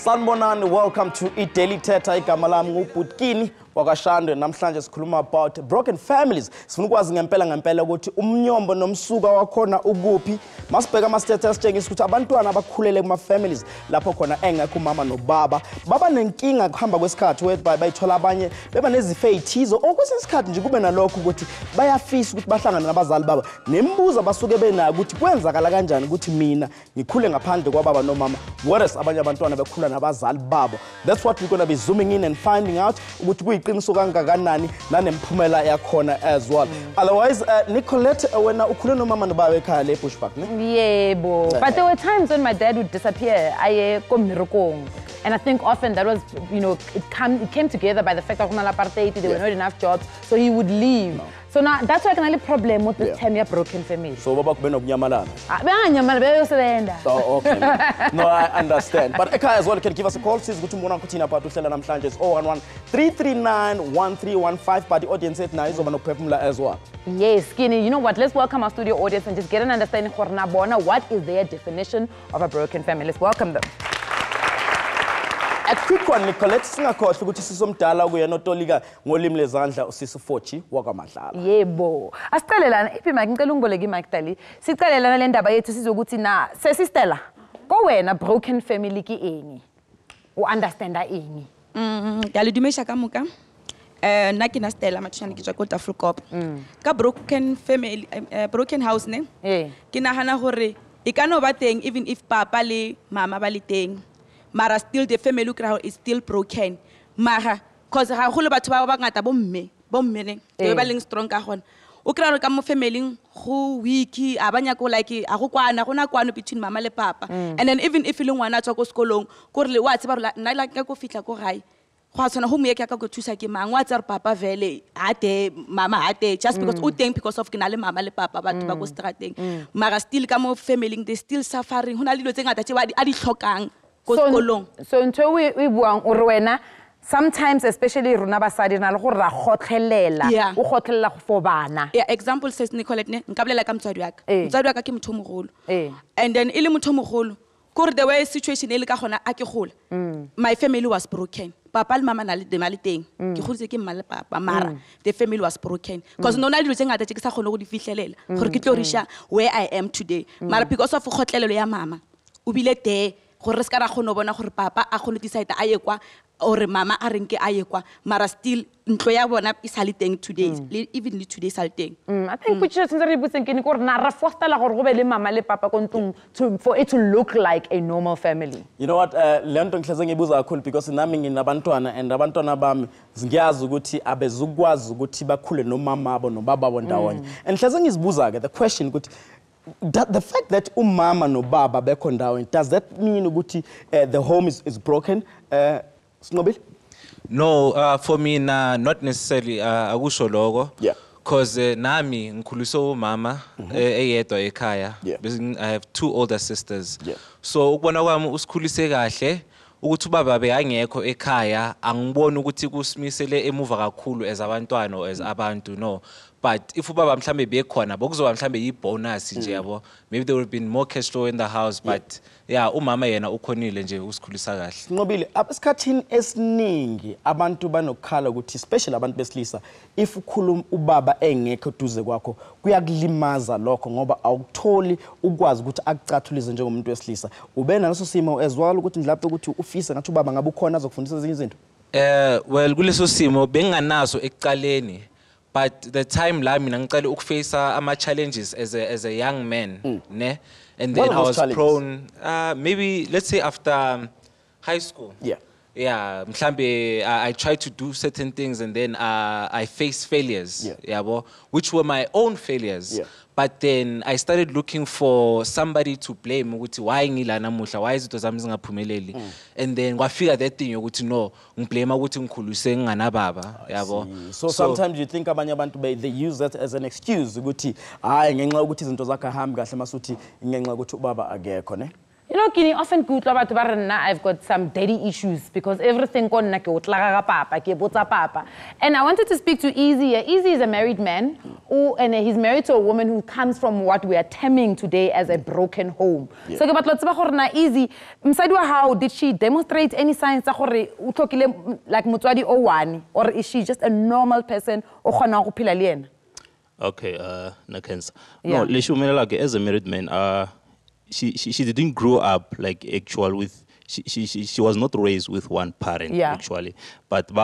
Sanibonani, welcome to Daily Thetha. Igama lami nguBhuti Kini wakwaShandu. Namhlanje sikhuluma about broken families. Sifuna ukwazi ngempela ukuthi umnyombo nomsuka wakhona ukuphi. Masibheka ama-status tshengisa ukuthi abantwana abakhulele kuma-families lapho khona engekho umama nobaba baba nenkinga kuhamba kwesikhathi whereby bayithola abanye beba nezifo ezithizo okwesinye isikhathi nje kube nalokho ukuthi bayafisa ukuthi bahlangane nabazali baba nemibuzo abasuke benayo ukuthi kwenzakala kanjani ukuthi mina ngikhule ngaphandle kwababa nomama whereas abanye abantwana bekhula nabazali babo. That's what we're going to be zooming in and finding out ukuthi kuyiqiniso kangakanani nanemphumela yakhona as well. Otherwise Nicolette wena ukhule nomama nobaba ekhaya le Bushbuck ne? Yebo. But there were times when my dad would disappear aye kommirokong. And I think often that was, you know, it came together by the fact that there were not enough jobs, so he would leave. No. So now that's why I can only problem with this 10-year broken family. So baba kubena kunyamalana. Oh, okay. No, I understand. But Eka as well can give us a call. Sis ukuthi mbona kuthina part uhlela namhlanje 011-339-1315 but the audience set now izoba nokuphefumula as well. Yes, Kini, you know what? Let's welcome our studio audience and just get an understanding for Nabona. What is their definition of a broken family? Let's welcome them. A quick one, Nicolette, singakhohle ukuthi sisomdala kuyena otolika ngolimi lezandla usisifochi wakwaMadlala. Yebo. Asicalelana iphi mike ngicela ungiboleke imike Dali. Sicalelana le ndaba yethu sizokuthi na sesistela. Ko wena broken family ki eni. U understanda eni. Dali dumesha ka muka. Na ke na Stella matshana ke tswa ko Tafrikop. Ka broken family broken house ne? Ke nahana hore e ka no ba teng even if papa le mama ba le teng. Mara still the family is still broken. Mara cause ha go le batho ba ngata bomme ne ba leng strong ka gona. O kra re ka mo family go wiki abanya ko like a go kwana gona kwano between mama le papa. And then even if le ngwana tswa ko sekolong go re wa tse ba re nna la ka go fitla ko gae. Go a tsona ho mo ye ka go thusa ke mang wa tsa re papa vele ate mama ate just because o teng because of ke na le mama le papa batho ba go strateng. Mara still ka mo family they still suffering. Hona le dilo tse ngata tse ba di hlokang. So until we buang urwena sometimes especially runa basadi na le go ra khotlelela o khotlelela go for bana. Yeah, example says Nicolette ne nkablela ka mtswadi wa ka. Mtswadi wa ka ke motho mogolo. And then ile motho mogolo kore the way situation ile ka gona a ke gola. My family was broken. Papa le mama na le demale teng. Ke goditse ke mma le papa mara the family was broken because no na dilo tse ngata tse ke sa gone go di fihlelela gore ke tlorisha where I am today. Mara because of khotlelelo ya mama o bile there gore se ka ra gone bona gore papa a gone decide a ye kwa or mama a renke a ye kwa mara still ntlo ya bona e sale teng today even today sale teng. I think which is re butseng ke ni gore na ra fostela gore go be le mama le papa ko ntlong for it to look like a normal family. You know what, le nto ngihleze ngibuza kakhulu because nami nginabantwana and abantwana bami ngiyazi ukuthi abezukwazi ukuthi bakhule nomama abo nobaba bo ndawonye. And ngihleze ngizibuza ke the question ukuthi the fact that umama no baba bekho ndawo, does that mean ukuthi the home is broken? No, for me not necessarily akusho lokho. Yeah. Cause nami ngikhuliso umama eyedwa ekhaya. I have 2 older sisters. So ukubona kwami usikhulise kahle ukuthi ubaba beyangekho ekhaya angiboni ukuthi kusimisele emuva kakhulu as abantwana or as abantu no. But if ubaba mhlambe bekhona bokuzoba mhlambe yibonus nje yabo, maybe there would have been more cash flow in the house but yeah umama yena ukhonile nje usikhulisa kahle. Nqobile abesikhathini esiningi abantu banokukhala ukuthi especially abantu besilisa if ukhuluma ubaba engekho duze kwakho kuyakulimaza lokho ngoba awukutholi ukwazi ukuthi akucathulize njengomuntu wesilisa. Ubena naso simo as well ukuthi mhlawumbe ukuthi ufise ngathi ubaba ngabe ukhona azokufundisa ezinye izinto. Well kuleso simo benganazo ekuqaleni. But the time la mina ngicela ukuface ama challenges as a young man ne, and then I was prone maybe let's say after high school. Mhlambe I tried to do certain things and then I faced failures which were my own failures. But then I started looking for somebody to blame ukuthi why ngila namuhla, why izinto zami zingaphumeleli. And then kwafika that thing yokuthi no ngiblame ukuthi ngikhulise nganababa yabo. So sometimes you think abanye abantu they use that as an excuse ukuthi hayi ngenxa ukuthi izinto zakhe ahambi kahle masuthi ngenxa ukuthi ubaba akekho ne. You know, Kini, often good I've got some daddy issues because everything papa. And I wanted to speak to Easy. Easy is a married man and he's married to a woman who comes from what we are terming today as a broken home. Yeah. So Easy, how did she demonstrate any signs like Mutswadi Owani, or is she just a normal person? Okay, Nakensa. No, as a married man, she didn't grow up like actual with. She was not raised with one parent actually, but and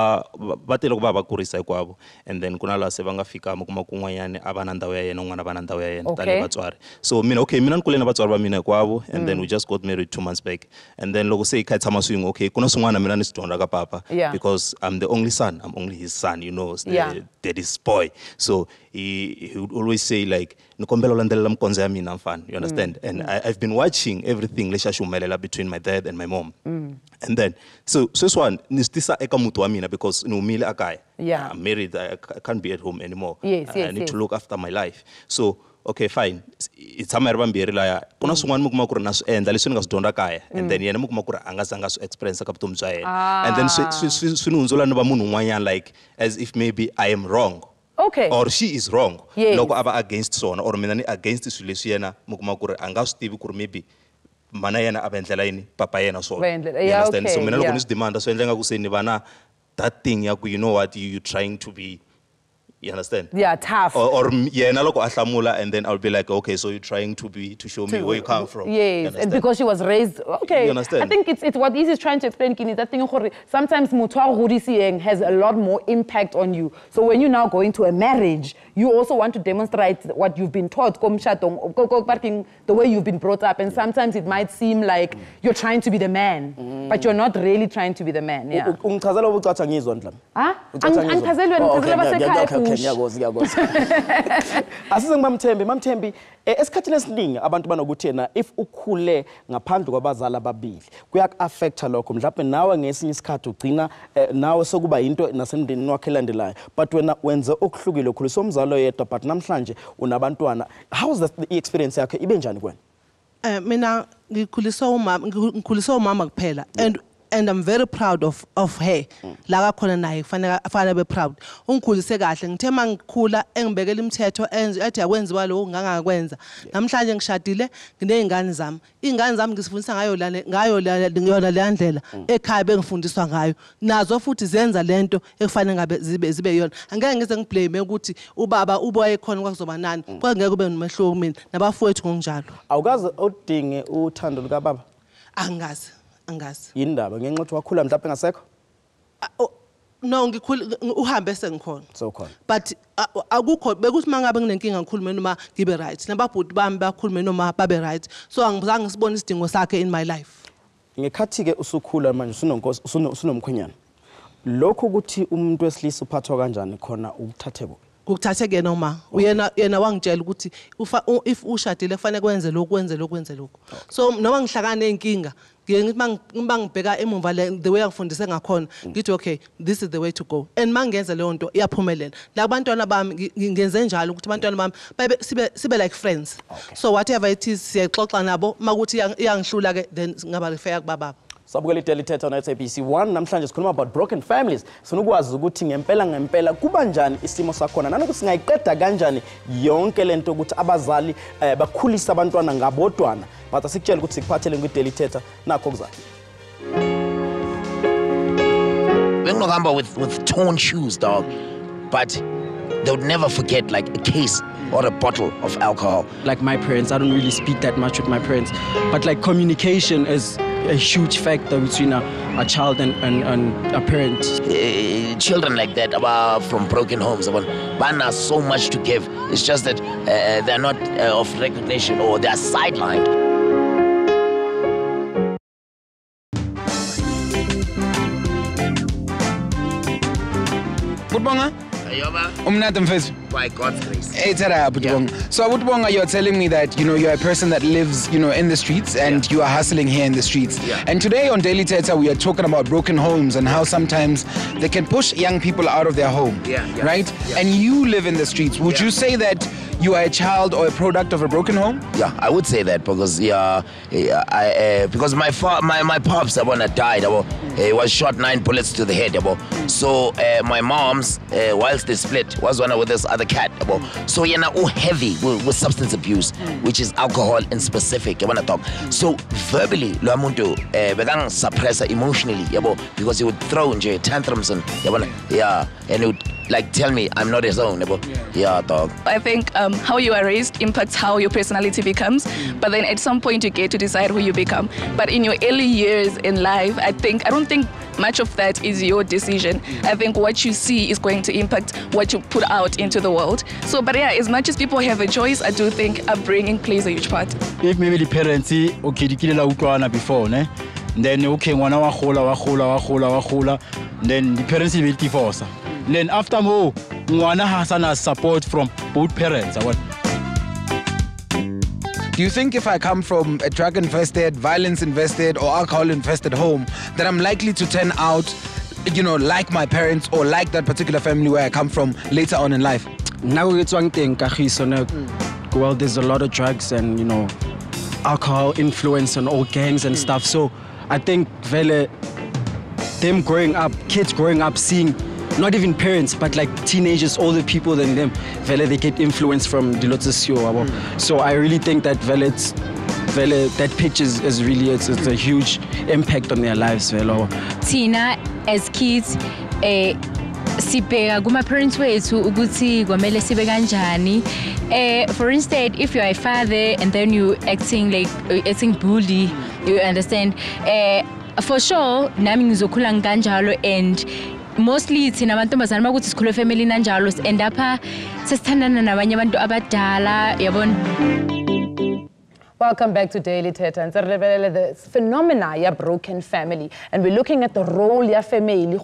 then kunala sevanga fika mukumanyane abananda ya yena ngwana abananda ya yena tale batswari. So mina nkulena batswari ba mina kwabo, and then we just got married 2 months back, and then logo say ikhathama swing okay kuna sungwana mina nisidonda ka papa because I'm the only son, I'm only his son, you know, the daddy's boy. So he would always say like nikombela ulandelela mkonzo yami na mfana, you understand? And I've been watching everything lesha between my dad and my mom. And then so one nistisa eka mutu wa mina because numile akaya. I'm married, I can't be at home anymore. I need to look after my life. So okay, fine. It's amaribambiri la kuna sungwana mukumakura naso enda leswi nga sidonda kaya, and then yena mukumakura angazanga so experience ka vutomi bya yena. And then swinunzula no ba munhu un'wanyana like as if maybe I am wrong. Okay. Or she is wrong. Loko aba against sona or mina ni against swilo leswi yena mukumakura anga swi tivi ku maybe mana yena abendlela yini papa yena so. You understand? So mina loko ni demand so endlenga ku say ni bana that thing ya ku you know what you trying to be. You understand? Yeah, tough. Or and then I'll be like, okay, so you're trying to show me where you come from. Yes, and because she was raised, okay. You understand? I think it's what Izzy is trying to explain, Kini, that thing, sometimes mutwa rudisieng has a lot more impact on you. So when you now go into a marriage, you also want to demonstrate what you've been taught, the way you've been brought up, and sometimes it might seem like you're trying to be the man, but you're not really trying to be the man. Yeah. Asize Mamthembi esikhathini esiningi abantu banokuthena if ukhule ngaphandle kwabazali ababili kuyak-affecta lokho mhlawumbe nawe ngesinye isikhathi ugcina nawe sokuba yinto nasemndenini wakhe elandelayo but wena wenze okuhlukile ukhuliswa umzali oyedwa but namhlanje unabantwana. How was the experience yakhe ibe njani kwena? Mina ngikhuliswa umama kuphela and I'm very proud of her. La khona naye fanele be proud. Ungikhulise kahle ngithe mangikhula engibekela imithetho ethi akwenziwa lo ngangakwenza. Namhlanje ngishadile nginezingane zami. Izingane zami ngisifundisa ngayo le ndlela ekhaya bengifundiswa ngayo. Nazo futhi zenza lento ekufanele ngabe zibe yona. Angeke ngize ngiblame ukuthi ubaba uboye khona kwakuzoba nani. Kwangeke kube nomehluko mina nabafowethu ngokunjalo. Awukaze udinge uthando lika baba? Angazi. Yindaba ngenxa ukuthi wakhula mhlawumbe ngasekho? No, ngikhula uhambe sengikhona. So khona. But akukho bekuthi mangabe nginenkinga ngikhulume noma ngibe right. Nababhuti bami bakhulume noma babe right. So angibuzange sibone isidingo sakhe in my life. Ngekhathi ke usukhula manje usunomkhwenyana. Lokho ukuthi umuntu wesilisa uphathwa kanjani khona ukuthathe kuphi? Ukuthathe yena uma yena wangitshela ukuthi if ushadile kufanele kwenze lokho. So noma ngihlakane inkinga ngibangibheka emumva the way angifundise ngakhona ngithi okay, this is the way to go, and mangenza leyo nto iyaphumelela. La abantwana bami ngenze njalo ukuthi abantwana bami sibe like friends. So whatever it is siyaxoxa nabo makuthi iyangihlula ke then ngaba refer kubaba. Sabukela Thetha on SABC 1 namhlanje sikhuluma about broken families. Sinukwazi ukuthi ngempela kuba njani isimo sakhona nanokuthi singayiqeda kanjani yonke lento ukuthi abazali bakhulisa abantwana ngabodwana. But asikutshela ukuthi sikuphathele kwi-Daily Thetha nakho kuzayo. Benginohamba with torn shoes, dog, but they would never forget like a case or a bottle of alcohol. Like my parents, I don't really speak that much with my parents, but like communication is a huge factor between a child and a parent. Children like that from broken homes, have so much to give. It's just that they're not of recognition or they're sidelined. Bonga? By God's grace. So Bonga, you're telling me that you're a person that lives in the streets and you are hustling here in the streets. And today on Daily Thetha we are talking about broken homes and how sometimes they can push young people out of their home. Right? And you live in the streets. Would you say that you are a child or a product of a broken home? Yeah, I would say that because because my pops died. He was shot 9 bullets to the head. So my mom's, whilst they split, was one with this other cat. So heavy with substance abuse, which is alcohol in specific. So verbally, lo muntu begang suppress emotionally, because he would throw tantrums and and he would like tell me I'm not his own. Yeah, dog. I think how you are raised impacts how your personality becomes, but then at some point you get to decide who you become. But in your early years in life, I don't think much of that is your decision. I think what you see is going to impact what you put out into the world. So, but yeah, as much as people have a choice, I do think upbringing plays a huge part. If maybe the parents okay, di kile la utlwana before, ne? Then okay, ngwana wa gola, then the parents will divorce. Then after more, ngwana has support from both parents. Do you think if I come from a drug-infested, violence-infested, or alcohol-infested home, that I'm likely to turn out, like my parents or like that particular family where I come from later on in life? Now it's one thing, well, there's a lot of drugs and, alcohol influence on all gangs and stuff. So I think kids growing up seeing not even parents, but like teenagers, older people than them, they get influence from the Lotsasio. So I really think that that picture is really it's a huge impact on their lives. Tina, as kids, sibheka kuma parents wethu ukuthi kwamele sibe kanjani. For instance, if you are a father and then you acting bully, you understand. For sure, nami ngizokhula kanjalo, and mostly thina amantombazana makuthi sikhule family nanjalo end up sesithandana nabanye abantu abadala, yabona. Welcome back to Daily Thetha. And the phenomena ya broken family. And we're looking at the role ya family and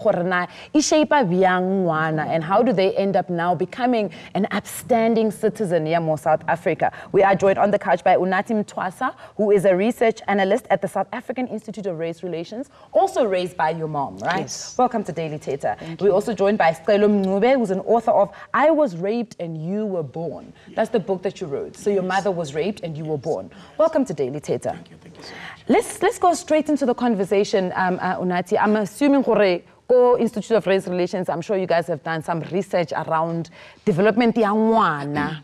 how do they end up now becoming an upstanding citizen ya mo South Africa. We are joined on the couch by Unathi Mthwasa, who is a research analyst at the South African Institute of Race Relations, also raised by your mom, right? Yes. Welcome to Daily Thetha. We're also joined by SCELO MNCUBE, who's an author of I Was Raped and You Were Born. That's the book that you wrote. So your mother was raped and you were born. Welcome to Daily Thetha. Thank you so much. Let's go straight into the conversation, Unathi. I'm assuming Go Institute of Race Relations, I'm sure you guys have done some research around development and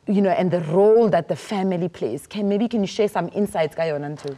the role that the family plays. Can you share some insights, Unantu?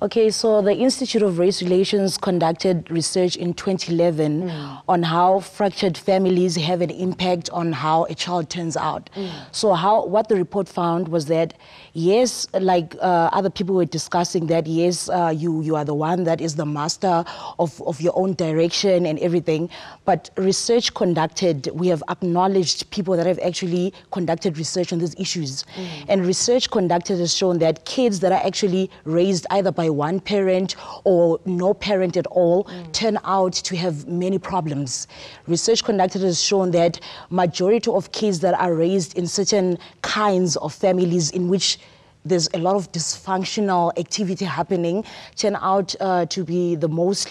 Okay, so the Institute of Race Relations conducted research in 2011 on how fractured families have an impact on how a child turns out. So what the report found was that, yes, like other people were discussing that, yes, you are the one that is the master of your own direction and everything, but research conducted, we have acknowledged people that have actually conducted research on these issues. And research conducted has shown that kids that are actually raised either by one parent or no parent at all turn out to have many problems. Research conducted has shown that majority of kids that are raised in certain kinds of families in which there's a lot of dysfunctional activity happening, turn out to be the ones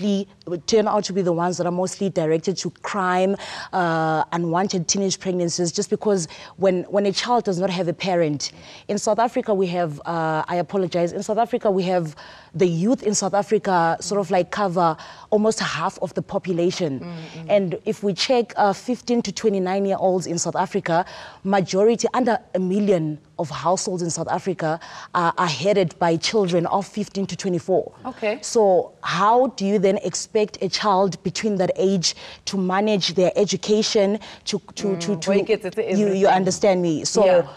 that are mostly directed to crime, unwanted teenage pregnancies, just because when a child does not have a parent. In South Africa, we have, I apologize, in South Africa, we have the youth in South Africa sort of like cover almost half of the population. And if we check 15 to 29-year-olds in South Africa, majority, under 1 million of households in South Africa are headed by children of 15 to 24. Okay. So how do you then expect a child between that age to manage their education, you understand me? So. Yeah.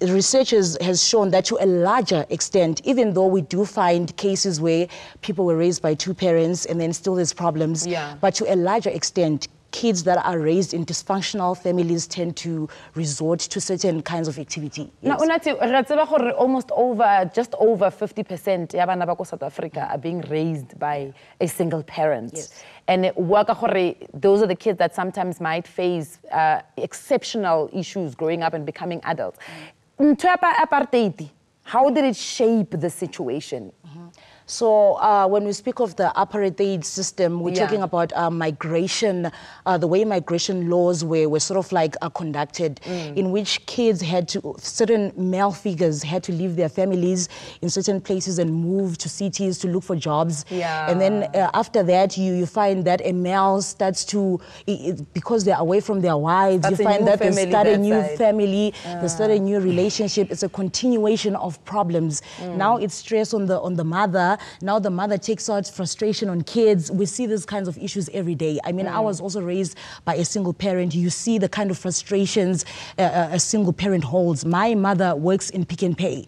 Research has shown that to a larger extent, even though we do find cases where people were raised by two parents and then still there's problems, but to a larger extent, kids that are raised in dysfunctional families tend to resort to certain kinds of activity. Now, Unathi, just over 50% ya bana ba ko South Africa are being raised by a single parent. Yes. And those are the kids that sometimes might face exceptional issues growing up and becoming adults. Apartheid, how did it shape the situation? So when we speak of the apartheid system, we're talking about migration, the way migration laws were sort of like conducted, in which kids had to, certain male figures had to leave their families in certain places and move to cities to look for jobs. And then after that, you find that a male starts to, because they're away from their wives, you find that they start a new family, they start a new relationship. It's a continuation of problems. Now it's stress on the mother. Now the mother takes out frustration on kids. We see these kinds of issues every day. I mean, I was also raised by a single parent. You see the kind of frustrations a single parent holds. My mother works in Pick and Pay.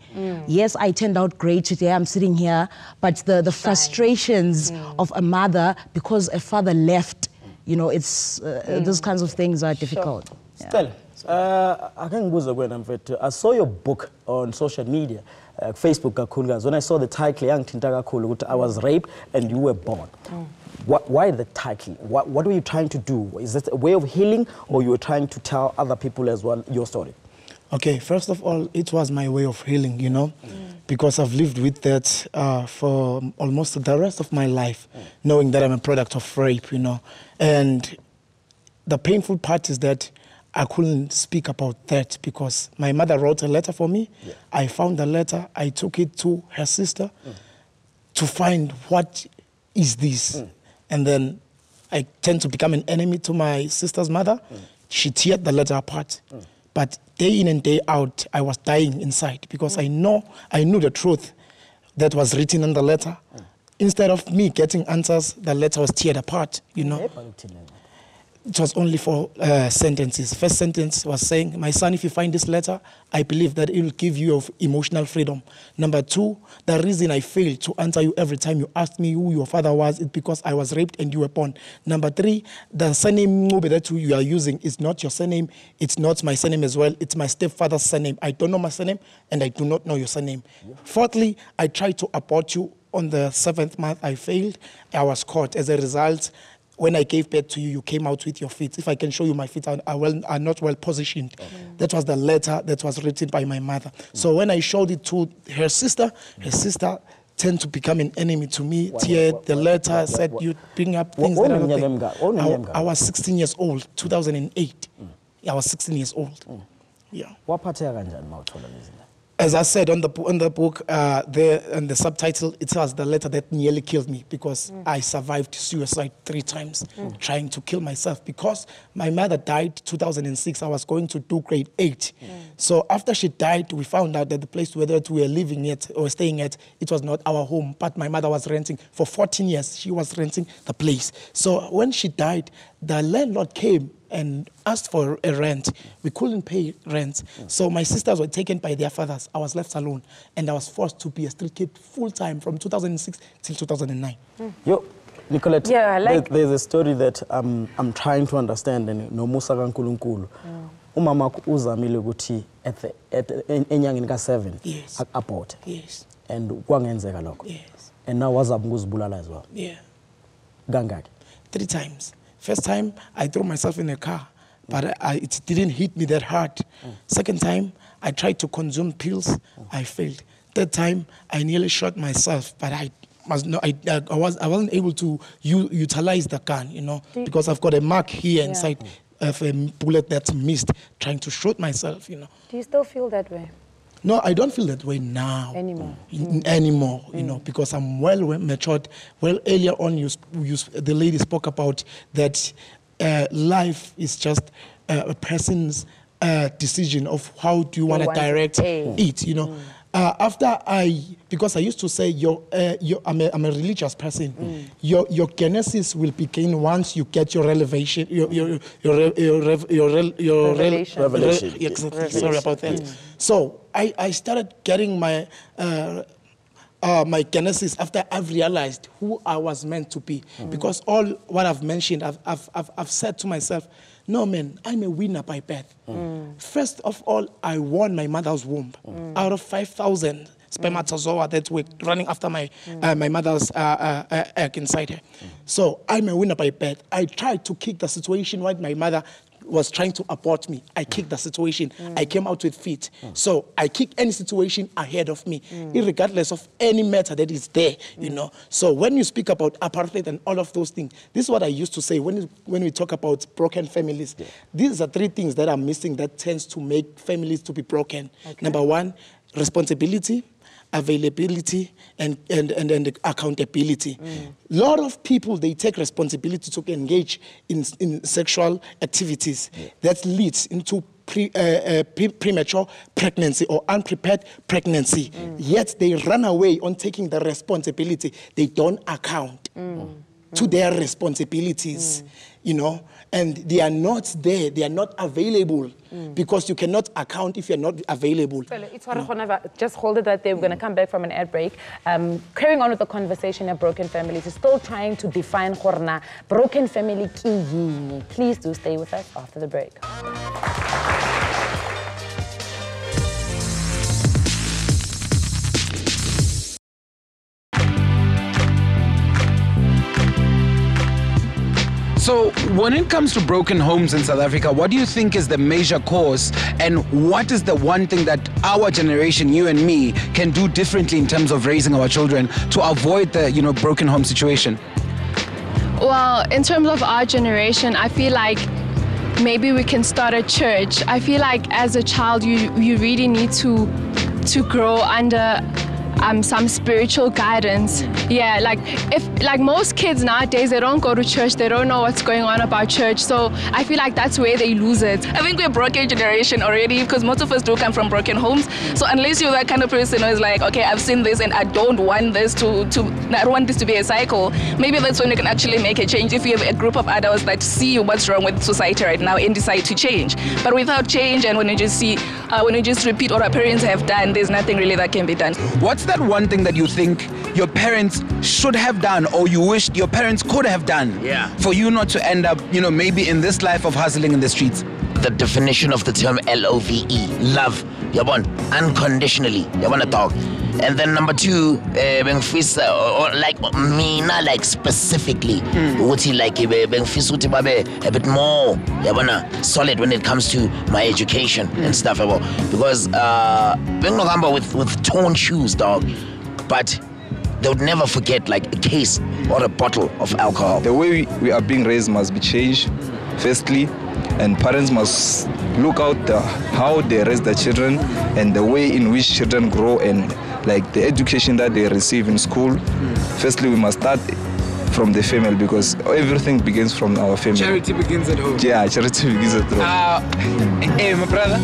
Yes, I turned out great today. I'm sitting here. But the frustrations of a mother because a father left, you know, it's those kinds of things are difficult. Still, I saw your book on social media. Facebook kakhulukazi. When I saw the title, I was raped and you were born. Why the title? What were you trying to do? Is it a way of healing, or you were trying to tell other people as well your story? Okay, first of all, it was my way of healing, you know, because I've lived with that for almost the rest of my life, knowing that I'm a product of rape, you know. And the painful part is that I couldn't speak about that because my mother wrote a letter for me. I found the letter. I took it to her sister to find what is this. And then I tend to become an enemy to my sister's mother. She teared the letter apart. But day in and day out, I was dying inside because I knew the truth that was written in the letter. Instead of me getting answers, the letter was teared apart, you know. It was only 4 sentences. First sentence was saying, my son, if you find this letter, I believe that it will give you emotional freedom. Number 2, the reason I failed to answer you every time you asked me who your father was is because I was raped and you were born. Number 3, the surname MNCUBE that you are using is not your surname. It's not my surname as well. It's my stepfather's surname. I don't know my surname and I do not know your surname. Fourthly, I tried to abort you. On the 7th month, I failed. I was caught. As a result, when I gave birth to you, you came out with your feet. If I can show you my feet, are not well positioned. That was the letter that was written by my mother. So when I showed it to her sister tended to become an enemy to me. Teared the letter, said you bring up things that I don't think. I was 16 years old, 2008. I was 16 years old. Yeah. As I said on the book, there in the subtitle, it says the letter that nearly killed me because I survived suicide 3 times, trying to kill myself. Because my mother died 2006, I was going to do grade 8. So after she died, we found out that the place where we were living at or staying at, it was not our home, but my mother was renting. For 14 years, she was renting the place. So when she died, the landlord came and asked for a rent. We couldn't pay rent. So my sisters were taken by their fathers. I was left alone. And I was forced to be a street kid full-time from 2006 till 2009. Yo, Nicolette, there's a story that I'm trying to understand. And no musa kankulunkulu. Umama uzamile ukuthi at enyangeni ka7 abort. Yes. And kwangenzeka lokho. Yes. And now wazama ukuzibulala as well. Yeah. Gangaki? 3 times. First time, I threw myself in a car, but it didn't hit me that hard. Second time, I tried to consume pills. I failed. Third time, I nearly shot myself, but I wasn't able to utilize the gun, you know, because I've got a mark here inside of a bullet that's missed, trying to shoot myself, you know. Do you still feel that way? No, I don't feel that way now. Anymore? Anymore, you know, because I'm well matured. Well, earlier on, the lady spoke about that life is just a person's decision of how do you want to direct it, you know. Because I used to say, I'm a religious person. Your genesis will begin once you get your revelation. Your revelation. Sorry about that. So I started getting my my genesis after I've realized who I was meant to be. Because all what I've mentioned, I've said to myself, no, man, I'm a winner by birth. First of all, I won my mother's womb. Out of 5,000 spermatozoa that were running after my my mother's egg inside her. So I'm a winner by birth. I tried to kick the situation with my mother was trying to abort me. I kicked the situation. I came out with feet. So I kick any situation ahead of me, regardless of any matter that is there, you know. So when you speak about apartheid and all of those things, this is what I used to say when we talk about broken families. These are three things that are missing that tends to make families to be broken. Number one, responsibility, availability, and accountability. A lot of people, they take responsibility to engage in sexual activities that leads into premature pregnancy or unprepared pregnancy. Yet they run away on taking the responsibility. They don't account to their responsibilities, you know, and they are not there, they are not available, because you cannot account if you're not available. Just hold it right there. We're going to come back from an ad break. Carrying on with the conversation of broken families, is still trying to define Horna. Broken family ki yini. Please do stay with us after the break. So when it comes to broken homes in South Africa, what do you think is the major cause, and what is the one thing that our generation, you and me, can do differently in terms of raising our children to avoid the, you know, broken home situation? Well, in terms of our generation, I feel like maybe we can start a church. I feel like as a child, you really need to grow under some spiritual guidance. Yeah, like most kids nowadays, they don't go to church, they don't know what's going on about church, so I feel like that's where they lose it. I think we're a broken generation already, because most of us do come from broken homes. So unless you're that kind of person who is like, okay, I've seen this and I don't want this I don't want this to be a cycle, maybe that's when you can actually make a change, if you have a group of adults that see what's wrong with society right now and decide to change. But without change, and when you just repeat what our parents have done, there's nothing really that can be done. What's that one thing that you think your parents should have done, or you wished your parents could have done, for you not to end up, you know, maybe in this life of hustling in the streets? The definition of the term LOVE, love, yabon, unconditionally, yabona dog. And then number two, like mina, like specifically, like a bit more solid when it comes to my education and stuff. Because with torn shoes, dog, but they would never forget like a case or a bottle of alcohol. The way we are being raised must be changed, firstly, and parents must look out how they raise their children and the way in which children grow and like the education that they receive in school. Firstly, we must start from the family, because everything begins from our family. Charity begins at home. Yeah, charity begins at home. Hey, my brother.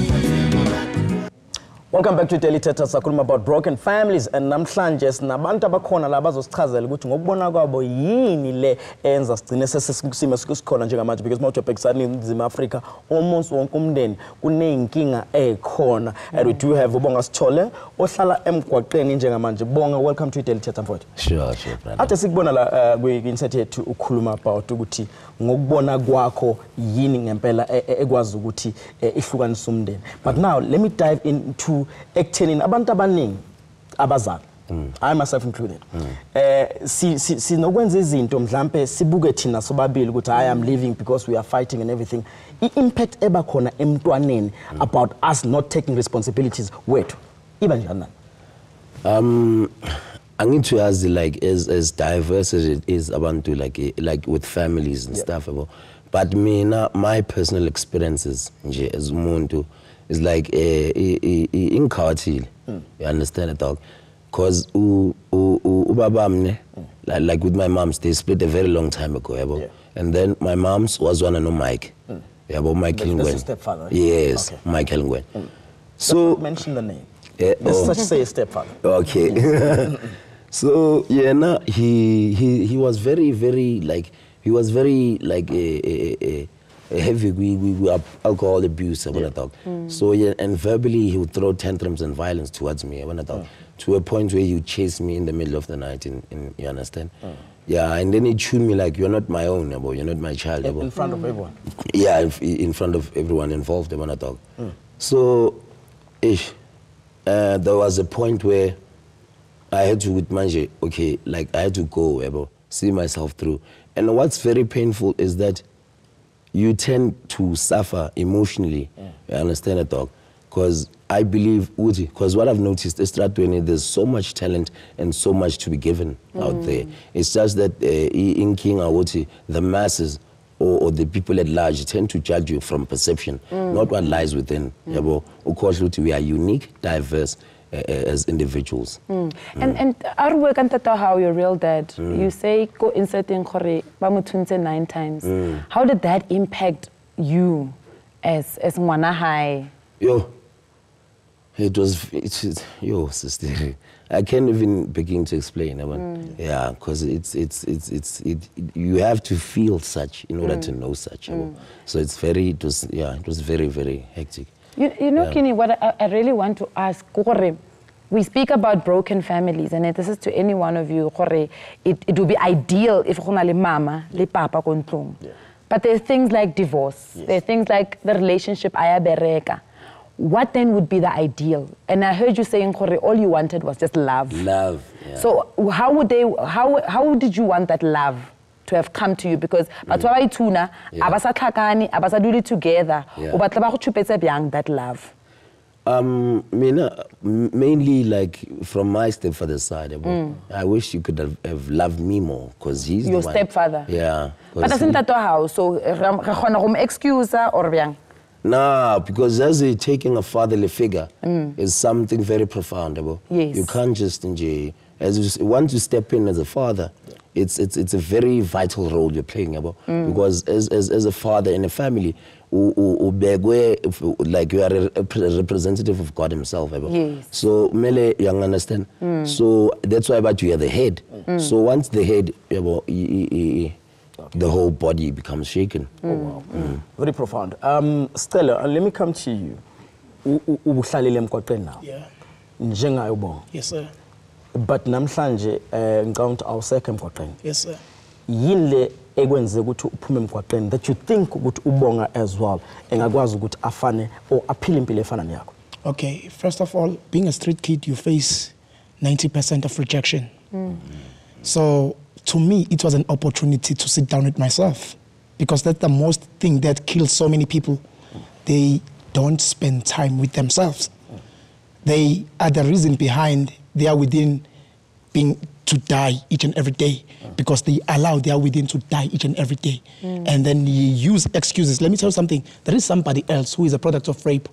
Welcome back to Daily Thetha. Sakhuluma about broken families, and namhlanje sinabantu abakhona la bazosichazela ukuthi ngokubona kwabo yini le enza sigcine sesisimo sikhona njengamanje, because mawuthi ubhekisana eNingizimu Afrika almost wonke umndeni kuneyinkinga ekhona. And we do have ubonga Sithole ohlala emgwaqeni njengamanje. Bonga, welcome to Daily Thetha mfowethu. Sure, brother. Ade sikubona la kwi-insert yethu ukhuluma about ukuthi ngokubona kwakho yini ngempela ekwazi ukuthi ihlukanisa umndeni. But now let me dive into ekuthenini abantu abaningi abazali, I myself included, sinokwenza izinto mhlambe sibuke thina sobabili ukuthi I am living because we are fighting and everything. I-impact eba khona emntwaneni about us not taking responsibilities wethu iba njani? Angithi uyazi, like as diverse as it is abantu like with families and stuff, but mina, my personal experiences nje as umuntu is like inkhawatile. You understand it, dog? Because ubabamne, like with my moms, they split a very long time ago, and then my mom's was one no Mike. About Mike Helengwen. Stepfather, right? Yes, okay. Mike Helengwen. So mention the name. Let's just say stepfather. Okay. So yeah, no, he was very like he was very like a heavy we alcohol abuse, I wanna talk. So yeah, and verbally he would throw tantrums and violence towards me, I wanna talk. To a point where he would chase me in the middle of the night, in you understand? Yeah, and then he chewed me like, you're not my own, you're not my child. In front of everyone? Yeah, in front of everyone involved, I wanna talk. So there was a point where I had to, with Manje, okay, like I had to go, see myself through. And what's very painful is that you tend to suffer emotionally. You understand it, dog? Because I believe, because what I've noticed is that when there's so much talent and so much to be given out there, it's just that in King Awoti, the masses or the people at large tend to judge you from perception, not what lies within. We are unique, diverse as individuals. And Arwe kan Thetha how your real dad, you say go inserting kore ba mo thuntse 9 times. How did that impact you as ngwana hai? Yo, sister, I can't even begin to explain. Yeah, because you have to feel such in order to know such. So it was very, very hectic. You know, Kini, what I really want to ask, we speak about broken families, and this is to any one of you, it would be ideal if mama, le papa kontlong. But there are things like divorce, there are things like the relationship ayabereka. What then would be the ideal? And I heard you saying, all you wanted was just love. Love, yeah. So how did you want that love to have come to you? Because batwa abasa tlhakane, abasa do it together. That love. Mainly like from my stepfather's side, I wish you could have loved me more, because he's your the one. stepfather. Yeah. But doesn't that how? So excuse or biang? Nah, because as taking a fatherly figure is something very profound. Yes. You can't just enjoy. Once you step in as a father, it's a very vital role you're playing. Because as a father in a family, like you are a representative of God himself. Yes. So mele you understand. So that's why you are the head. So once the head, the whole body becomes shaken. Oh, wow. Very profound. Stella, let me come to you. Ubuhlalile emgwaqeni now. Yeah. Njengayo bonke. Yes, sir. But namhlanje ngicount awusekho emgwaqeni. Yes, sir. Yini le ekwenze ukuthi uphume emgwaqeni that you think ukuthi ubonga as well engakwazi ukuthi afane or aphile impilo efana neyakho? Okay, first of all, being a street kid, you face 90% of rejection. So to me, it was an opportunity to sit down with myself, because that's the most thing that kills so many people. They don't spend time with themselves. They are the reason behind they are within being to die each and every day, because they allow they are within to die each and every day. And then you use excuses. Let me tell you something. There is somebody else who is a product of rape.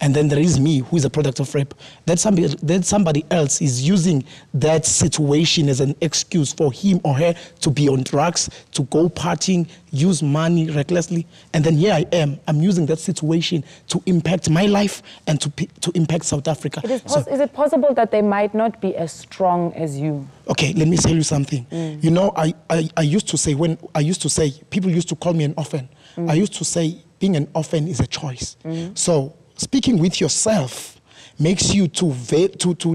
And then there is me, who is a product of rape. That somebody else is using that situation as an excuse for him or her to be on drugs, to go partying, use money recklessly. And then here I am. I'm using that situation to impact my life and to impact South Africa. Is it possible that they might not be as strong as you? Okay, let me tell you something. You know, I used to say, people used to call me an orphan. I used to say being an orphan is a choice. So speaking with yourself makes you to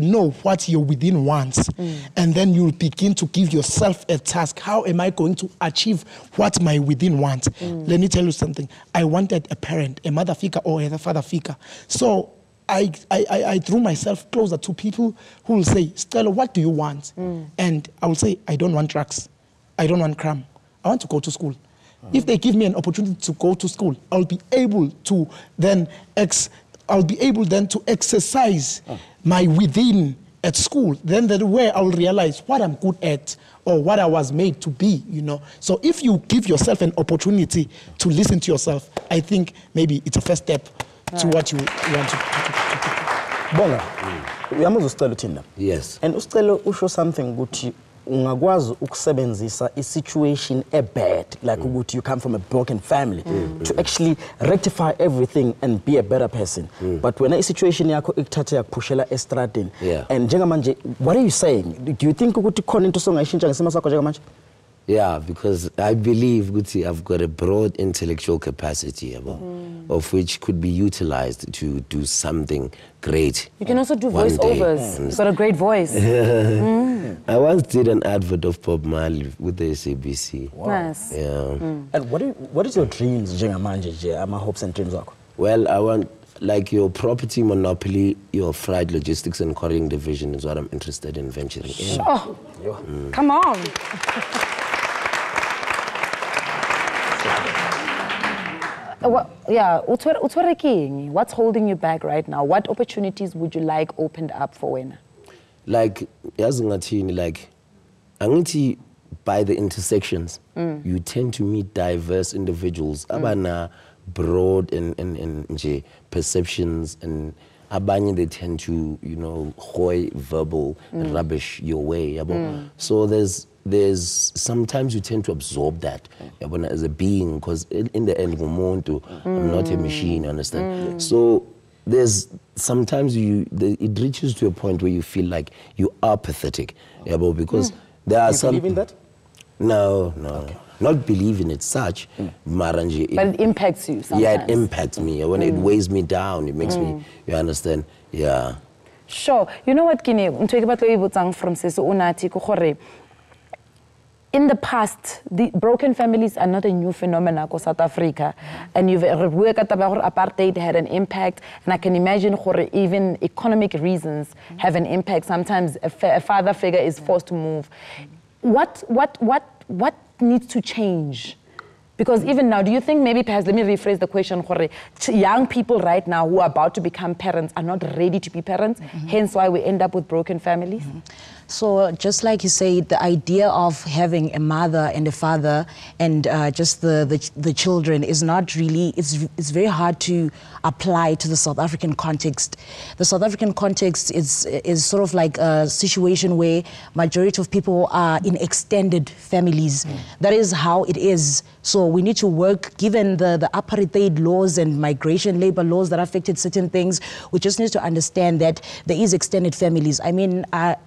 know what your within wants. And then you'll begin to give yourself a task. How am I going to achieve what my within wants? Let me tell you something. I wanted a parent, a mother figure or a father figure. So I threw myself closer to people who will say, Stella, what do you want? And I will say, I don't want drugs. I don't want crime. I want to go to school. If they give me an opportunity to go to school, I'll be able to then exercise my within at school. Then that's where I'll realize what I'm good at or what I was made to be, you know. So if you give yourself an opportunity to listen to yourself, I think maybe it's a first step to what you want to Bonga, uyamuzwa uStelo thina? Yes. And uStelo usho something ukuthi ungakwazi ukusebenzisa situation bad, like you come from a broken family, to actually rectify everything and be a better person. But when a situation yakho ikuthatha yakuphushela estradini, and njengamanje, what are you saying? Do you think ukuthi khona into songayishintsha ngesimo sakho njengamanje? Yeah, because I believe I've got a broad intellectual capacity of which could be utilized to do something great. You can also do voiceovers. You've got a great voice. I once did an advert of Bob Marley with the SABC. Wow. Nice. Yeah. And what is your dreams, njengamanje, my hopes and dreams wakho? Well, I want, like, your property monopoly, your freight logistics and couriering division is what I'm interested in venturing in. Oh, come on. Yeah, what's holding you back right now? What opportunities would you like opened up for Wena? Like, like, angithi by the intersections, you tend to meet diverse individuals. Abana broad and perceptions, and abanye they tend to, you know, hoy verbal and rubbish your way. So there's sometimes you tend to absorb that as a being, because in the end, I'm not a machine, you understand? So there's sometimes it reaches to a point where you feel like you are pathetic, because there are some. You believe in that? No. Okay. Not believe in it such, but it impacts you sometimes. Yeah, it impacts me. When it weighs me down, it makes me, you understand? Yeah. Sure. You know what, Kini? In the past, the broken families are not a new phenomenon in South Africa. And you've apartheid had an impact. And I can imagine even economic reasons have an impact. Sometimes a father figure is forced to move. What needs to change? Because even now, do you think maybe perhaps, let me rephrase the question, young people right now who are about to become parents are not ready to be parents, hence why we end up with broken families? So just like you said, the idea of having a mother and a father and just the children is not really, it's very hard to apply to the South African context. The South African context is sort of like a situation where majority of people are in extended families. That is how it is. So we need to work, given the apartheid laws and migration labor laws that affected certain things, we just need to understand that there is extended families. I mean,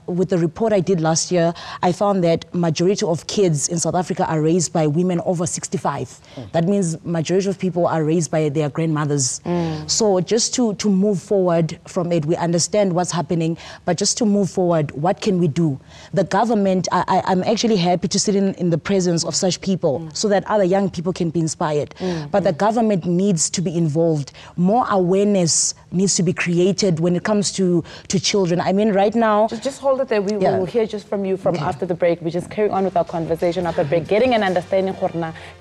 with the report I did last year, I found that majority of kids in South Africa are raised by women over 65. That means majority of people are raised by their grandmothers. So just to move forward from it, we understand what's happening, but just to move forward, what can we do? The government, I'm actually happy to sit in the presence of such people so that other young people can be inspired. But the government needs to be involved. More awareness needs to be created when it comes to children. I mean, right now... Just hold it there. We will hear just from you after the break. We just carry on with our conversation after the break. Getting an understanding,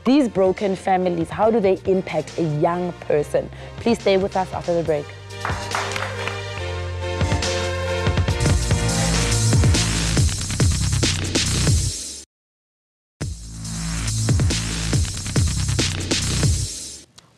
these broken families, how do they impact a young person? Please stay with us after the break.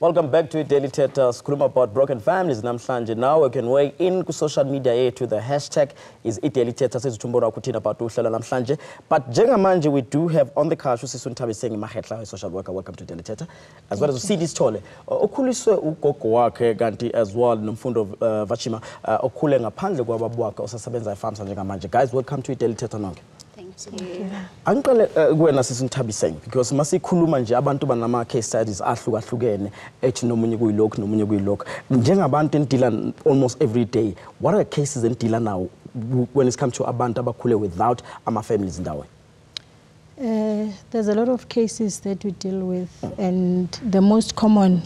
Welcome back to Daily Thetha. Sikhuluma about broken families namhlanje. Now we can weigh in ku social media to the hashtag is Daily Thetha sizithumbona kuthina about uhlela namhlanje. But njengamanje we do have on the couch uSisuntabi saying Mahetla, a social worker. Welcome to Daily Thetha. As well as uSidi Sithole. Okhuliswe ugogo wakhe kanti as well nomfundo VITSHIMA okhule ngaphandle kwababo wakhe osasebenza efarms njengamanje. Guys, welcome to Daily Thetha nonke. Angiqale kuwena Sisuntabi saying because masikhuluma nje abantu banama case studies ahlukahlukene ethi nomunye kuyilokho nomunye kuyilokho njengabantu endila almost every day, what are the cases endila now when it comes to abantu abakhule without ama families ndawo? There's a lot of cases that we deal with, and the most common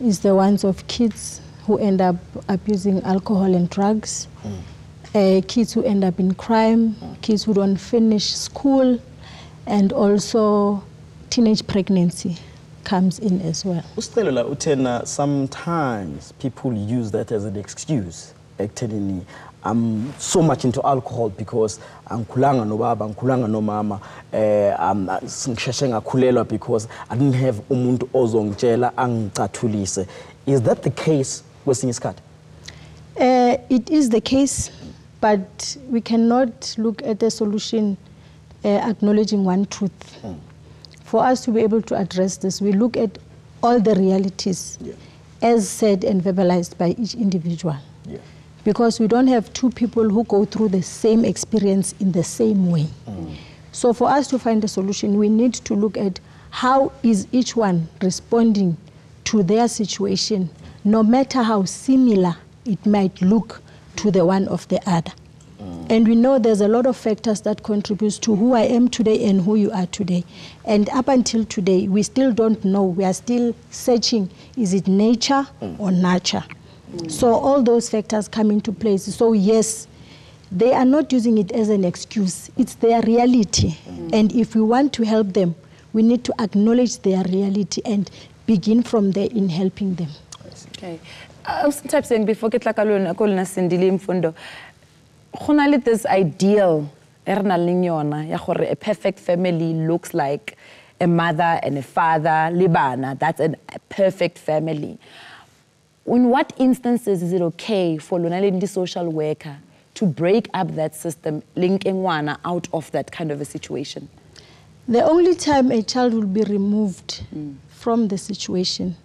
is the ones of kids who end up abusing alcohol and drugs. Kids who end up in crime, kids who don't finish school, and also teenage pregnancy comes in as well. Ustelela utena, sometimes people use that as an excuse. Actually, I'm so much into alcohol because angikhulanga no baba, angikhulanga no mama, ngisheshe ngakhulelwa because I didn't have umuntu ozongitshela angicathulise. Is that the case kwesinye isikhathi? It is the case. But we cannot look at the solution acknowledging one truth. For us to be able to address this, we look at all the realities as said and verbalized by each individual. Because we don't have two people who go through the same experience in the same way. So for us to find a solution, we need to look at how is each one responding to their situation, no matter how similar it might look to the one of the other. And we know there's a lot of factors that contribute to who I am today and who you are today. And up until today, we still don't know. We are still searching, is it nature or nurture? So all those factors come into place. So yes, they are not using it as an excuse. It's their reality. And if we want to help them, we need to acknowledge their reality and begin from there in helping them. Okay. Sometimes saying before get like MFUNDO, this ideal a perfect family looks like a mother and a father, libana. That's a perfect family. In what instances is it okay for the social worker to break up that system, linking one out of that kind of a situation? The only time a child will be removed from the situation,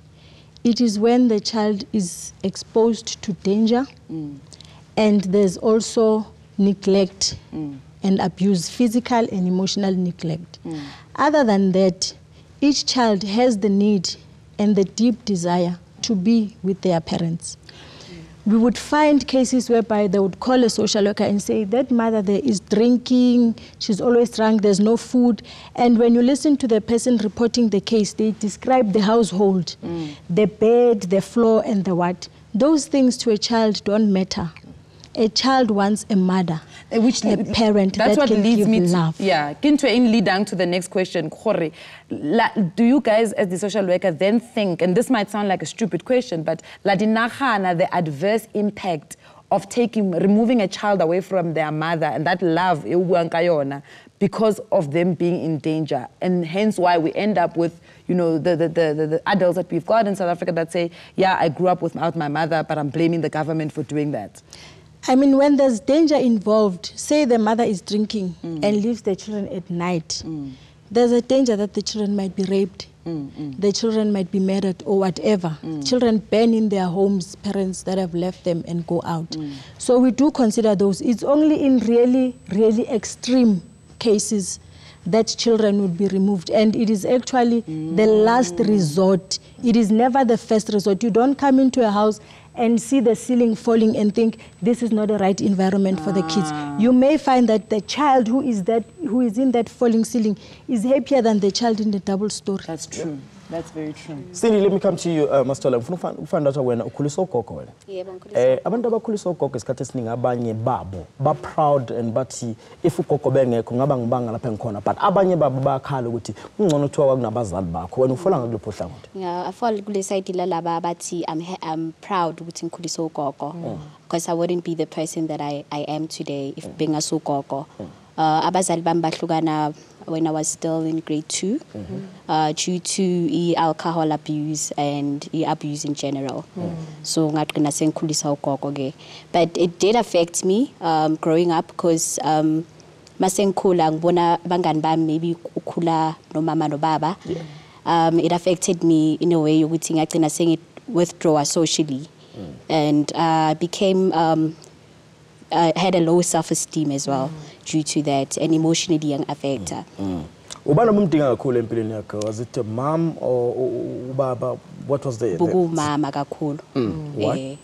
it is when the child is exposed to danger and there's also neglect and abuse, physical and emotional neglect. Other than that, each child has the need and the deep desire to be with their parents. We would find cases whereby they would call a social worker and say, that mother there is drinking, she's always drunk, there's no food. And when you listen to the person reporting the case, they describe the household, the bed, the floor, and the what. Those things to a child don't matter. A child wants a mother, a parent that's that what can leads give me love. To, yeah, lead down to the next question. Do you guys as the social worker then think, and this might sound like a stupid question, but the adverse impact of removing a child away from their mother and that love because of them being in danger, and hence why we end up with the adults that we've got in South Africa that say, yeah, I grew up without my mother, but I'm blaming the government for doing that. I mean, when there's danger involved, say the mother is drinking and leaves the children at night, there's a danger that the children might be raped, the children might be murdered or whatever. Children burn in their homes, parents that have left them and go out. So we do consider those. It's only in really, really extreme cases that children would be removed. And it is actually the last resort. It is never the first resort. You don't come into a house and see the ceiling falling and think this is not the right environment for the kids. You may find that the child who is in that falling ceiling is happier than the child in the double story. That's true. That's very true. Cindy, let me come to you, Master. Ngifuna find out when ukhuliswa ugogo wena. Yebo, ngikhuliswa. Abantu abakhuliswa ugogo isikhathi esiningi abanye babo ba proud and bathi if ugogo bengekho ngaba ngibanga lapha ngikhona, but abanye babo bakhala ukuthi ungcono kuthiwa kwakunabazali bakho. Wena ufola ngakulipho hlangothi? Yeah, I fall kule side lalaba bathi I'm proud ukuthi ngikhuliswa ugogo because I wouldn't be the person that I am today if bengasogogo. Abazali bami bahlukana when I was still in grade 2 due to alcohol abuse and abuse in general. So ngaqina sengikhulisa ugogo ke. But it did affect me growing up because masengikhula ngibona bangani bami maybe ukhula no mama no baba. It affected me in a way ukuthi ngaqina sengi withdraw socially and became had a low self-esteem as well due to that, and emotionally young affected. Was it a mom or baba? What was the? Mama kakhulu. What?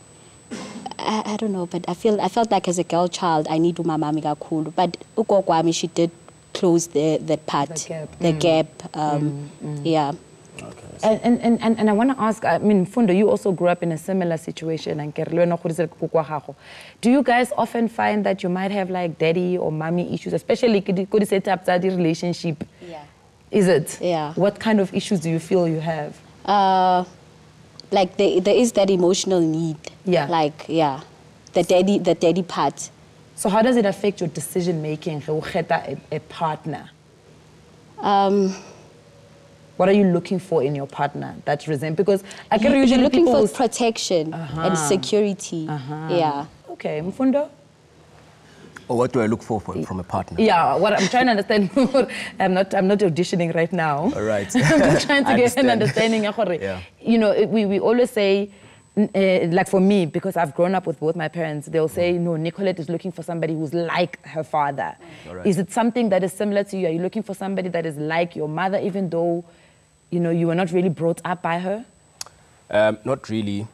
I don't know, but I felt like as a girl child I need mama kakhulu. But ugogo wami, she did close the part, the gap. Yeah. Okay. And I want to ask, I mean, Fundo, you also grew up in a similar situation. Do you guys often find that you might have like daddy or mommy issues, especially could set up that relationship? Yeah. Is it? Yeah. What kind of issues do you feel you have? Like there is that emotional need. Yeah. Like, yeah, the daddy part. So how does it affect your decision making, a partner? What are you looking for in your partner that resent? Because I can usually looking for protection and security. Yeah. Okay, Mfundo? Or what do I look for from a partner? Yeah, what I'm trying to understand. I'm not auditioning right now. All right. I'm trying to get an understanding. Yeah. You know, we always say, like for me, because I've grown up with both my parents, they'll say, no, Nicolette is looking for somebody who's like her father. Right. Is it something that is similar to you? Are you looking for somebody that is like your mother, even though, you know, you were not really brought up by her? Not really.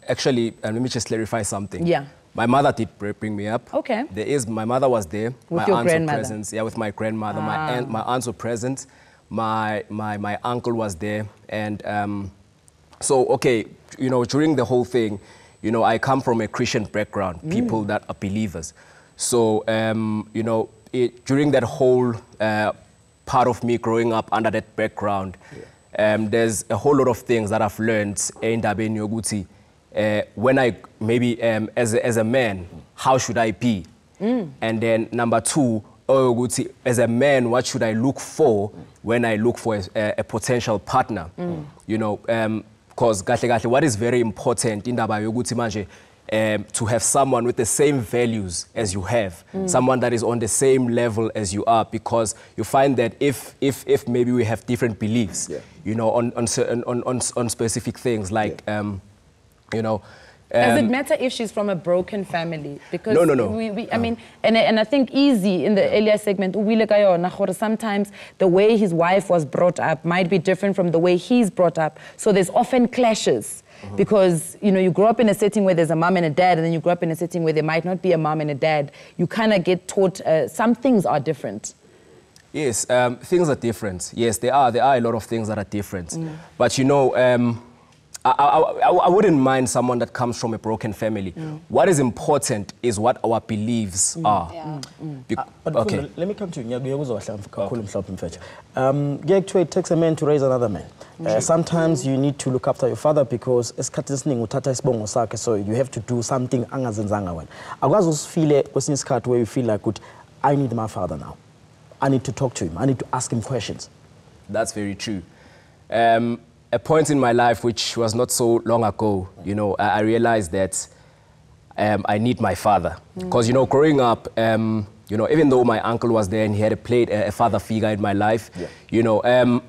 Actually, let me just clarify something. Yeah. My mother did bring me up. Okay. My mother was there. With my your aunts grandmother? were present. Yeah, with my grandmother. My aunts were present. My uncle was there. And so, okay, you know, during the whole thing, you know, I come from a Christian background, people that are believers. So, you know, during that whole part of me growing up under that background, there's a whole lot of things that I've learned in endabeni yokuthi when I maybe as a man, how should I be? And then number two, as a man, what should I look for when I look for a potential partner? You know, because what is very important in ndaba yokuthi manje to have someone with the same values as you have, someone that is on the same level as you are, because you find that if maybe we have different beliefs, you know, on specific things like, you know. Does it matter if she's from a broken family? Because no. I mean, and I think Easy in the earlier segment, sometimes the way his wife was brought up might be different from the way he's brought up. So there's often clashes. Because, you know, you grow up in a setting where there's a mom and a dad, and then you grow up in a setting where there might not be a mom and a dad. You kind of get taught some things are different. Yes, things are different. Yes, there are a lot of things that are different. But, you know, I wouldn't mind someone that comes from a broken family. What is important is what our beliefs are. But okay. Let me come to you. It takes a man to raise another man. Sometimes you need to look after your father because so you have to do something. I where you feel like, I need my father now. I need to talk to him. I need to ask him questions. That's very true. A point in my life, which was not so long ago, you know, I realized that I need my father. Because, you know, growing up, you know, even though my uncle was there and he had played a father figure in my life, you know, I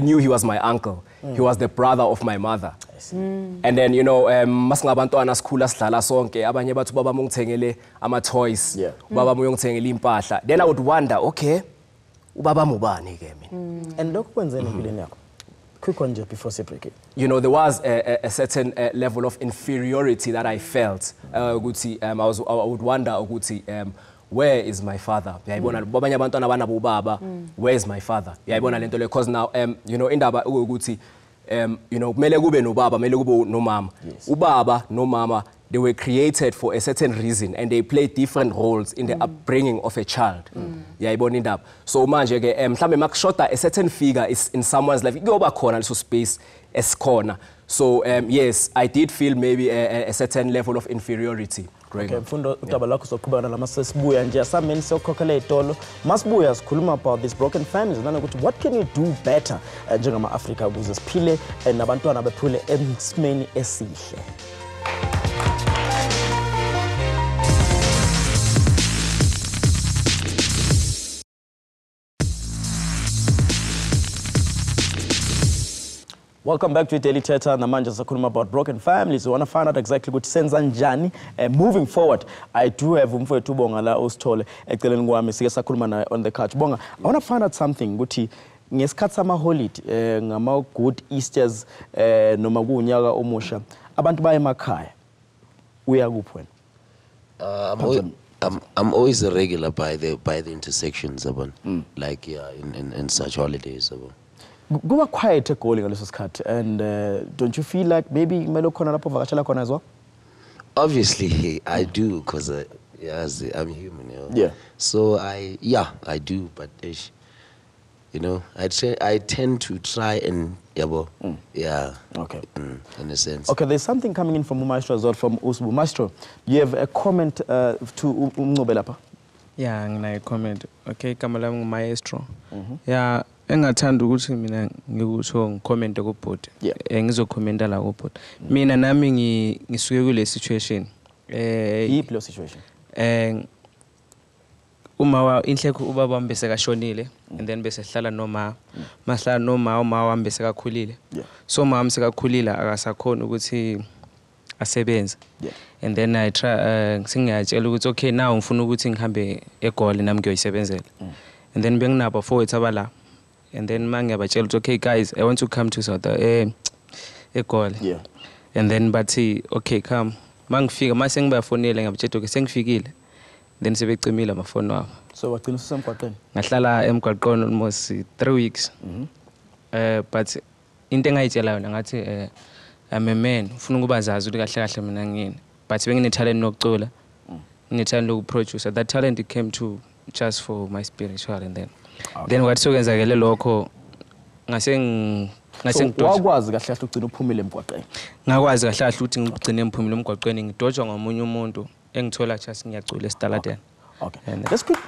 knew he was my uncle. He was the brother of my mother. And then, you know, masingabantwana sikhula sidlala sonke abanye bathi baba mungithengele ama toys, baba muyongithengela impahla. Then I would wonder, okay, ubaba mubani ke mina? And lokho kwenzeni empilweni yakho? Quick one just before separating. You know, there was a certain level of inferiority that I felt. I would wonder, where is my father? Where is my father? Because now, you know, indaba you know, mele kube no baba, mele kube no mama. Ubaba, no mama, they were created for a certain reason and they play different roles in the upbringing of a child. So manje ke mhlambe makushota a certain figure is in someone's life. Kuyoba khona leso space esikhona. So yes, I did feel maybe a certain level of inferiority. Okay, MFUNDO udaba lakho soqhubana namasesibuya nje asameni sokhokhela itolo. Masibuya sikhuluma about these broken families and ukuthi what can you do better njengama Africa ukuze siphile nabantwana bephule esimeni esihle. Welcome back to Daily Thetha. Namanje sakhuluma about broken families. We want to find out exactly what senza njani moving forward. I do have umfowethu Bonga la usithole eceleni kwami sike sakhuluma naye on the couch. Bonga, I want to find out something ukuthi ngesikhathi sama holiday ngama good Easters noma kunyaka omusha abantu baye emakhaya. Uya kuphi wena? I'm always a regular by the intersections like in such holidays Go quiet calling ngaleso sikhathi and don't you feel like maybe kumele khona lapho vakashela khona as well? Obviously I do because yes, I'm human, you know. Yeah. So I do, but you know, I tend to try and okay. In a sense. Okay, there's something coming in from Maestro as well, from Usbu. Maestro, you have a comment to Umnobelapa? Yeah, ngina comment. Okay, kamala Maestro. Yeah. Engathanda ukuthi mina ngikusho ngicommente kubhodi ngizokhomenta la kubhodi mina nami ngisuke kule situation yiphi lo situation uma inhleko ubaba wami bese kashonile and then bese hlala noma mahlala noma uma wami bese kakhulile so mama sekakhulila akasakhona ukuthi asebenza and then I try singiyatshela ukuthi okay now ngifuna ukuthi ngihambe eGoli nami ngiyoyisebenzela and then benginabo forward abala. And then mangiyabatshela okay guys, I want to come to South eGoli. And then bathi okay come. Mangifika mase ngibafonela ngabatshela okay sengifikile. Then sebecimile amafoni wabo. So wagcina usemgwaqeni? Ngahlala emgwaqeni almost 3 weeks. But into engayitshela yona ngathi I'm a man, ufuna ukubazazi ukuthi kahle kahle mina ngini. But bengine talent nokucula. Ngine talent lokuproduce. That talent came to just for my spiritual and then. Then what so kwenzakele lokho ngase wakwazi kahle kahle ugcina uphumile emgwaqeni. Ngakwazi kahle kahle ukuthi ngigcine emphumile emgwaqeni ngidojwa ngomunye umuntu engithola just ngiyacula esitaladeni. Okay. Let's quick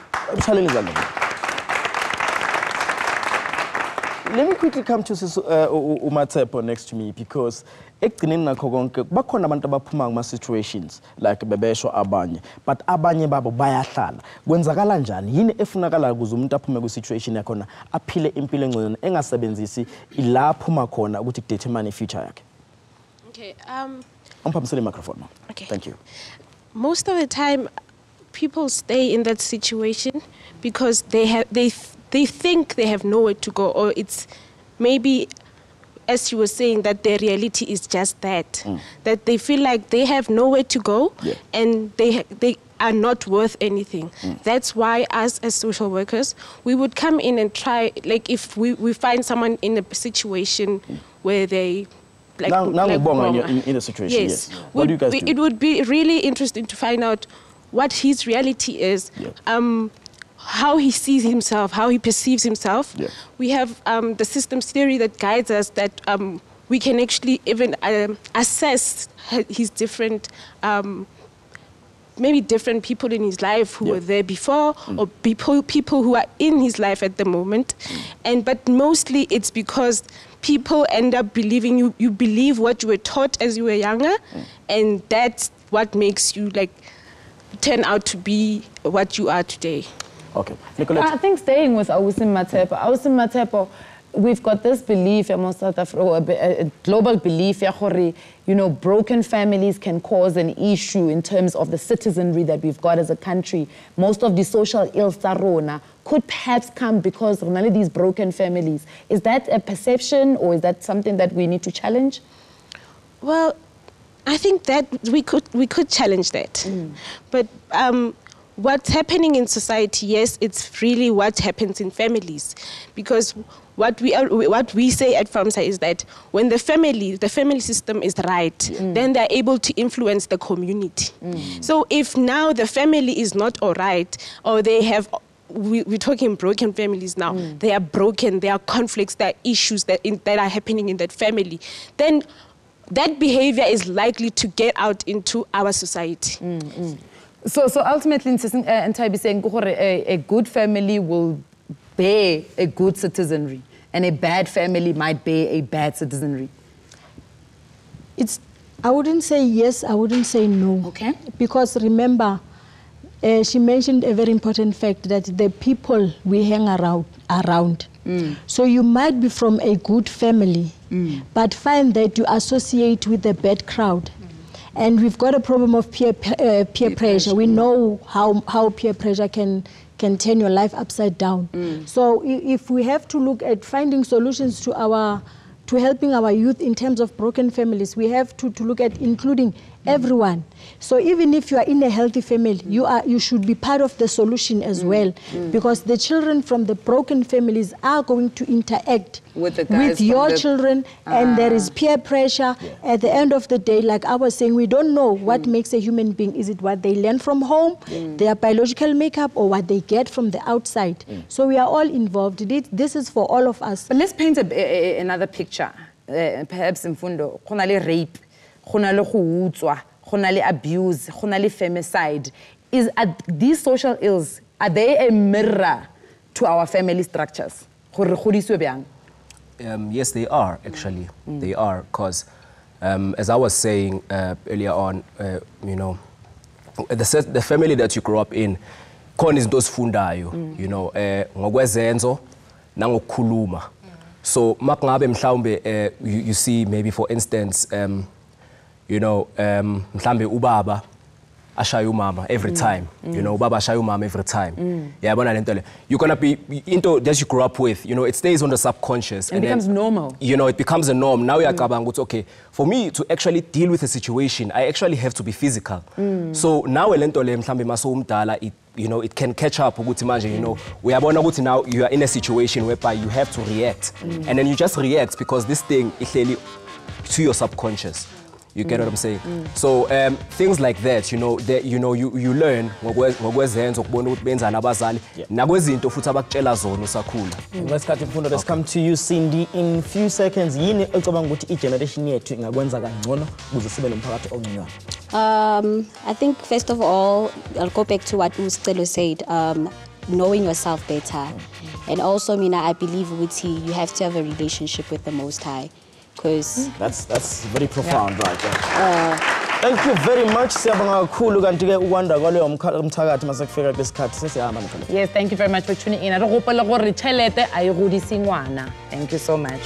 let me quickly come to MATSHEPHO next to me, because ekugcineni nakho konke bakhona abantu abaphuma kuma situations like bebesho abanye, but abanye babo bayahlala. Kwenzakala njani? Yini efunakala ukuze umuntu aphume ku situation yakhona aphile impilo engcono engasebenzisi ilaphuma khona ukuthi kudetermine future yakhe? Okay, Umphanisele microphone. Okay. Thank you. Most of the time people stay in that situation because they think they have nowhere to go, or it's maybe, as you were saying, that their reality is just that, that they feel like they have nowhere to go, and they are not worth anything. That's why us as social workers, we would come in and try, like if we find someone in a situation where they in a situation, yes. What do you guys do? It would be really interesting to find out what his reality is, how he sees himself, how he perceives himself. We have the systems theory that guides us, that we can actually even assess his different, maybe different people in his life who were there before, or people who are in his life at the moment. But mostly it's because people end up believing you believe what you were taught as you were younger, and that's what makes you like turn out to be what you are today. Okay. Nicolette? I think staying with MATSHEPHO, we've got this belief among South Africa, a global belief, you know, broken families can cause an issue in terms of the citizenry that we've got as a country. Most of the social ills could perhaps come because of these broken families. Is that a perception, or is that something that we need to challenge? Well, I think that we could challenge that. But what's happening in society, yes, it's really what happens in families, because what we say at FAMSA is that when the family system is right, then they're able to influence the community. So if now the family is not all right, or they have, we're talking broken families now, they are broken, there are conflicts, there are issues that are happening in that family, then that behavior is likely to get out into our society. So ultimately, a good family will bear a good citizenry, and a bad family might bear a bad citizenry. I wouldn't say yes, I wouldn't say no. Okay. Because remember, she mentioned a very important fact, that the people we hang around. So you might be from a good family, but find that you associate with a bad crowd. And we've got a problem of peer pressure. We know how peer pressure can turn your life upside down. So if we have to look at finding solutions to helping our youth in terms of broken families, we have to look at including everyone. So even if you are in a healthy family, you should be part of the solution as well, because the children from the broken families are going to interact with your children, and there is peer pressure. At the end of the day, like I was saying, we don't know what makes a human being. Is it what they learn from home, their biological makeup, or what they get from the outside? So we are all involved. This is for all of us. But let's paint another picture. Perhaps MFUNDO, rape, abuse, femicide. Are these social ills, are they a mirror to our family structures? Yes, they are, actually. They are, because as I was saying earlier on, you know, the family that you grew up in, khona izinto osifundayo, you know, ngokwezenzo nangokukhuluma. So makungabe mhlawumbe you see, maybe for instance, you know, mhlawumbe ubaba ashaya umama every time, you know, ubaba ashaya umama every time. Yeah, you're gonna be into that you grew up with, you know, it stays on the subconscious, and becomes normal. You know, it becomes a norm. Now you're okay, for me to actually deal with a situation, I actually have to be physical. So now mhlawumbe maso umdala, you know, it can catch up. You know, we are now you are in a situation whereby you have to react, and then you just react because this thing is to your subconscious. You get what I'm saying? So things like that, you learn ngokwezenzo ukubona ukuthi benzani abazali nakwezinto futhi abakutshela zona usakhula. Ngesikhathi MFUNDO, let's come to you Cindy in few seconds. Yini ocabanga ukuthi igeneration yethu ingakwenza kangcono ukuze sibe nomphakathi ongcono? I think first of all, I'll go back to what SCELO said, knowing yourself better. And also, I believe you have to have a relationship with the Most High. Because that's very profound, right? Thank you very much. Siyabonga kakhulu kanti ke ukwanda kwaleyo umthakathi masekufika besikhathi sesihamba Nicolette. Yes, thank you very much for tuning in. Re gopela gore tšhelete a e godise ngwana. Thank you so much.